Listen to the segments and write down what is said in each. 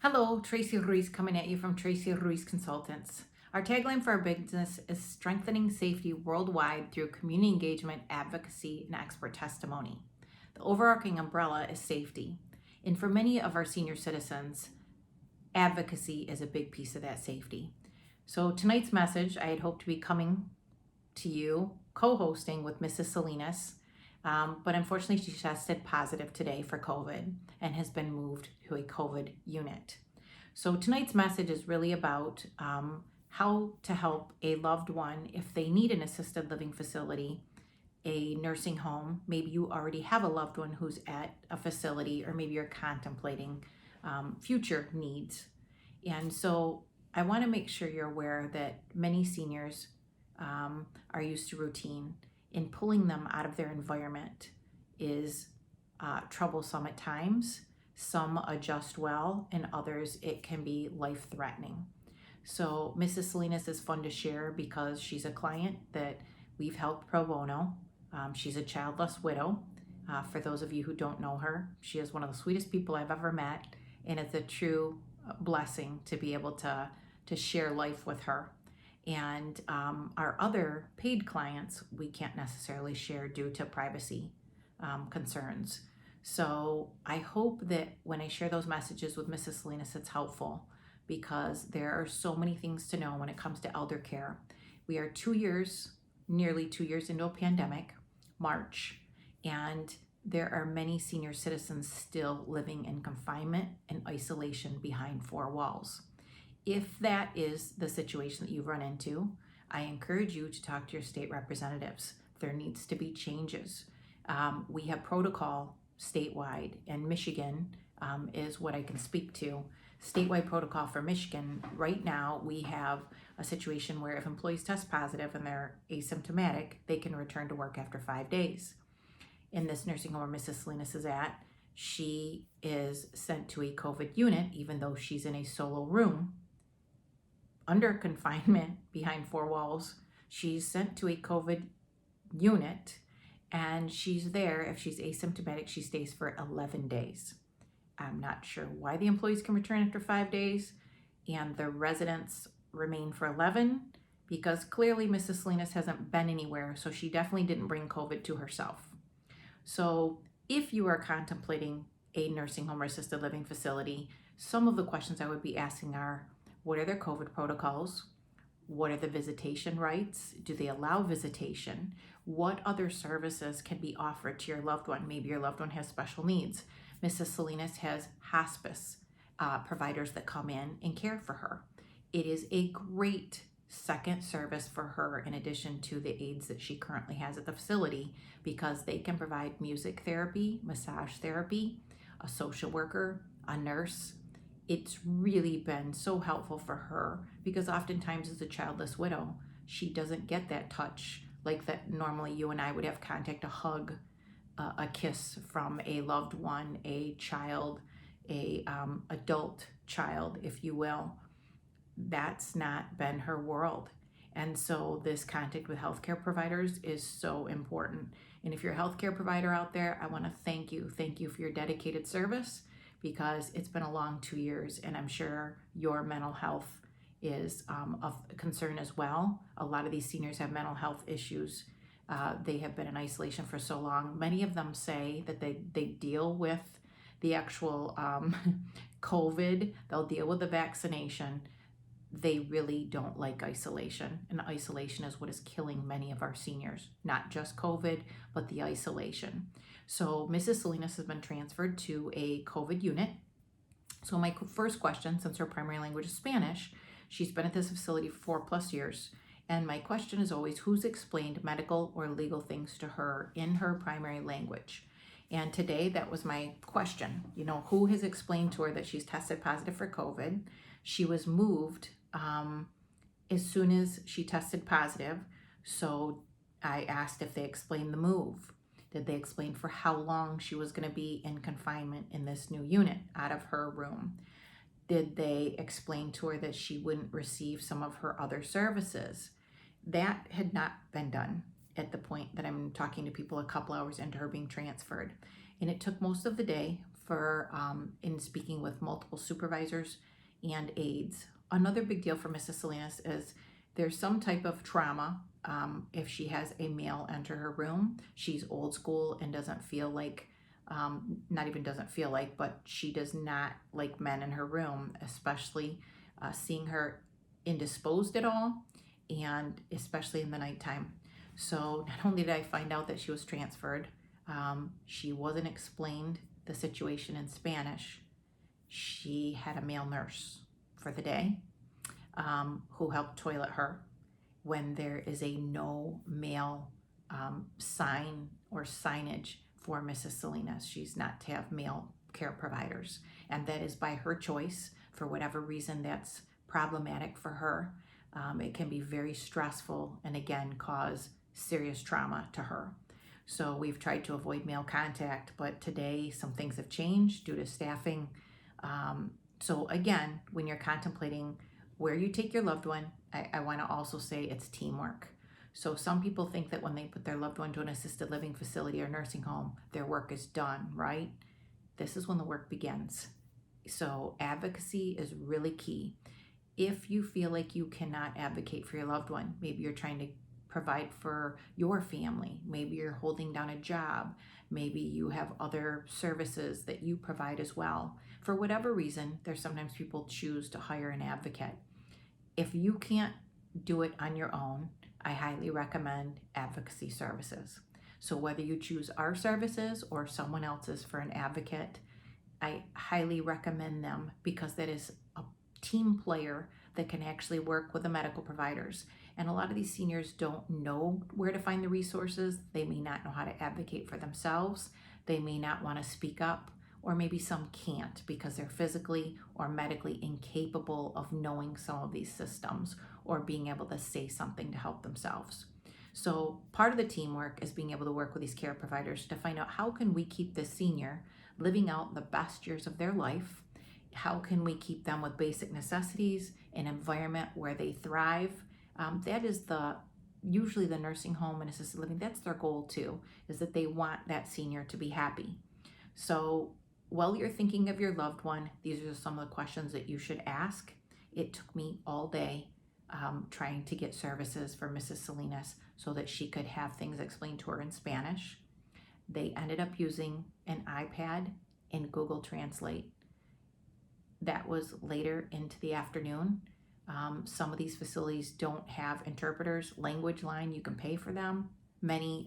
Hello, Tracy Ruiz coming at you from Tracy Ruiz Consultants. Our tagline for our business is strengthening safety worldwide through community engagement, advocacy, and expert testimony. The overarching umbrella is safety. And for many of our senior citizens, advocacy is a big piece of that safety. So tonight's message, I had hoped to be coming to you, co-hosting with Mrs. Salinas, but unfortunately she tested positive today for COVID and has been moved to a COVID unit. So tonight's message is really about how to help a loved one if they need an assisted living facility, a nursing home. Maybe you already have a loved one who's at a facility, or maybe you're contemplating future needs. And so I want to make sure you're aware that many seniors are used to routine, and pulling them out of their environment is troublesome at times. Some adjust well, and others it can be life-threatening. So Mrs. Salinas is fun to share because she's a client that we've helped pro bono. She's a childless widow. For those of you who don't know her, she is one of the sweetest people I've ever met, and it's a true blessing to be able to share life with her. And our other paid clients, we can't necessarily share due to privacy concerns. So I hope that when I share those messages with Mrs. Salinas, it's helpful, because there are so many things to know when it comes to elder care. We are nearly 2 years into a pandemic, March, and there are many senior citizens still living in confinement and isolation behind four walls. If that is the situation that you've run into, I encourage you to talk to your state representatives. There needs to be changes. We have protocol statewide, and Michigan is what I can speak to. Statewide protocol for Michigan, right now we have a situation where if employees test positive and they're asymptomatic, they can return to work after 5 days. In this nursing home where Mrs. Salinas is at, she is sent to a COVID unit, even though she's in a solo room under confinement behind four walls. She's sent to a COVID unit, and she's there. If she's asymptomatic, she stays for 11 days. I'm not sure why the employees can return after 5 days and the residents remain for 11, because clearly Mrs. Salinas hasn't been anywhere, so she definitely didn't bring COVID to herself. So if you are contemplating a nursing home or assisted living facility, some of the questions I would be asking are, what are their COVID protocols? What are the visitation rights? Do they allow visitation? What other services can be offered to your loved one? Maybe your loved one has special needs. Mrs. Salinas has hospice providers that come in and care for her. It is a great second service for her, in addition to the aides that she currently has at the facility, because they can provide music therapy, massage therapy, a social worker, a nurse. It's really been so helpful for her, because oftentimes as a childless widow, she doesn't get that touch like that normally you and I would have contact, a hug, a kiss from a loved one, a child, a adult child, if you will. That's not been her world. And so this contact with healthcare providers is so important. And if you're a healthcare provider out there, I want to thank you. Thank you for your dedicated service, because it's been a long 2 years, and I'm sure your mental health is of concern as well. A lot of these seniors have mental health issues. They have been in isolation for so long. Many of them say that they deal with the actual COVID, they'll deal with the vaccination. They really don't like isolation, and isolation is what is killing many of our seniors, not just COVID, but the isolation. So Mrs. Salinas has been transferred to a COVID unit. So my first question, since her primary language is Spanish, she's been at this facility for 4+ years. And my question is always, who's explained medical or legal things to her in her primary language? And today that was my question. Who has explained to her that she's tested positive for COVID? She was moved as soon as she tested positive. So I asked if they explained the move. Did they explain for how long she was going to be in confinement in this new unit out of her room? Did they explain to her that she wouldn't receive some of her other services? That had not been done at the point that I'm talking to people a couple hours into her being transferred. And it took most of the day for in speaking with multiple supervisors and aides. Another big deal for Mrs. Salinas is there's some type of trauma. If she has a male enter her room, she's old school and doesn't feel like, not even doesn't feel like, but she does not like men in her room, especially seeing her indisposed at all, and especially in the nighttime. So not only did I find out that she was transferred, she wasn't explained the situation in Spanish. She had a male nurse for the day who helped toilet her when there is a no male sign or signage for Mrs. Salinas. She's not to have male care providers, and that is by her choice. For whatever reason that's problematic for her, it can be very stressful and again cause serious trauma to her. So we've tried to avoid male contact, but today some things have changed due to staffing. So again, when you're contemplating where you take your loved one, I want to also say it's teamwork. So some people think that when they put their loved one to an assisted living facility or nursing home, their work is done, right? This is when the work begins. So advocacy is really key. If you feel like you cannot advocate for your loved one, maybe you're trying to provide for your family, maybe you're holding down a job, maybe you have other services that you provide as well. For whatever reason, there's sometimes people choose to hire an advocate. If you can't do it on your own, I highly recommend advocacy services. So whether you choose our services or someone else's for an advocate, I highly recommend them because that is a team player that can actually work with the medical providers. And a lot of these seniors don't know where to find the resources. They may not know how to advocate for themselves. They may not want to speak up, or maybe some can't because they're physically or medically incapable of knowing some of these systems or being able to say something to help themselves. So part of the teamwork is being able to work with these care providers to find out how can we keep this senior living out the best years of their life. How can we keep them with basic necessities, an environment where they thrive? That is usually the nursing home and assisted living, that's their goal too, is that they want that senior to be happy. So while you're thinking of your loved one, these are some of the questions that you should ask. It took me all day trying to get services for Mrs. Salinas so that she could have things explained to her in Spanish. They ended up using an iPad and Google Translate. That was later into the afternoon. Some of these facilities don't have interpreters. Language line, you can pay for them. Many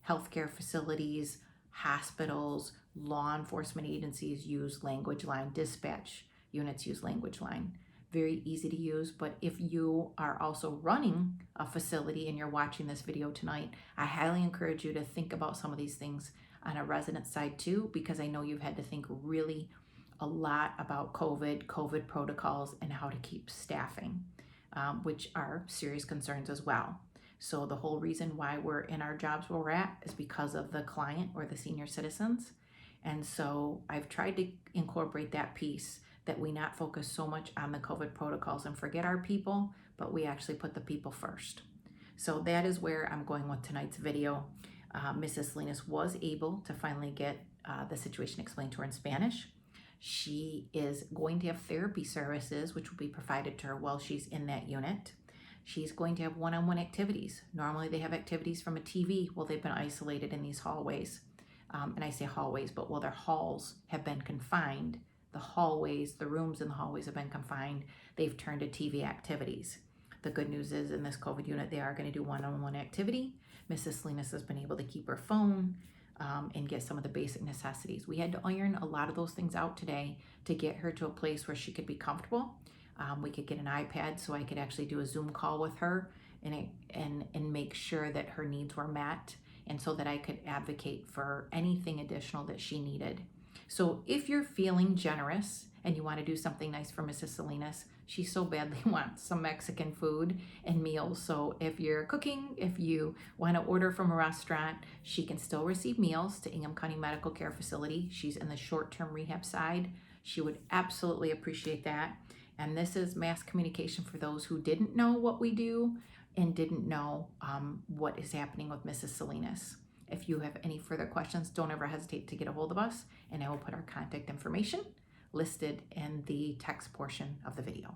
healthcare facilities, hospitals, law enforcement agencies use language line. Dispatch units use language line. Very easy to use, but if you are also running a facility and you're watching this video tonight, I highly encourage you to think about some of these things on a resident side too, because I know you've had to think really a lot about COVID protocols, and how to keep staffing, which are serious concerns as well. So the whole reason why we're in our jobs where we're at is because of the client or the senior citizens. And so I've tried to incorporate that piece, that we not focus so much on the COVID protocols and forget our people, but we actually put the people first. So that is where I'm going with tonight's video. Mrs. Salinas was able to finally get the situation explained to her in Spanish. She is going to have therapy services, which will be provided to her while she's in that unit. She's going to have one-on-one activities. Normally they have activities from a TV while they've been isolated in these hallways. And I say hallways, but while their halls have been confined, the hallways, the rooms in the hallways have been confined, they've turned to TV activities. The good news is in this COVID unit, they are going to do one-on-one activity. Mrs. Salinas has been able to keep her phone and get some of the basic necessities. We had to iron a lot of those things out today to get her to a place where she could be comfortable. We could get an iPad so I could actually do a Zoom call with her and make sure that her needs were met, and so that I could advocate for anything additional that she needed. So if you're feeling generous and you want to do something nice for Mrs. Salinas, she so badly wants some Mexican food and meals. So if you're cooking, if you want to order from a restaurant, she can still receive meals to Ingham County Medical Care Facility. She's in the short-term rehab side. She would absolutely appreciate that. And this is mass communication for those who didn't know what we do and didn't know what is happening with Mrs. Salinas. If you have any further questions, don't ever hesitate to get a hold of us, and I will put our contact information listed in the text portion of the video.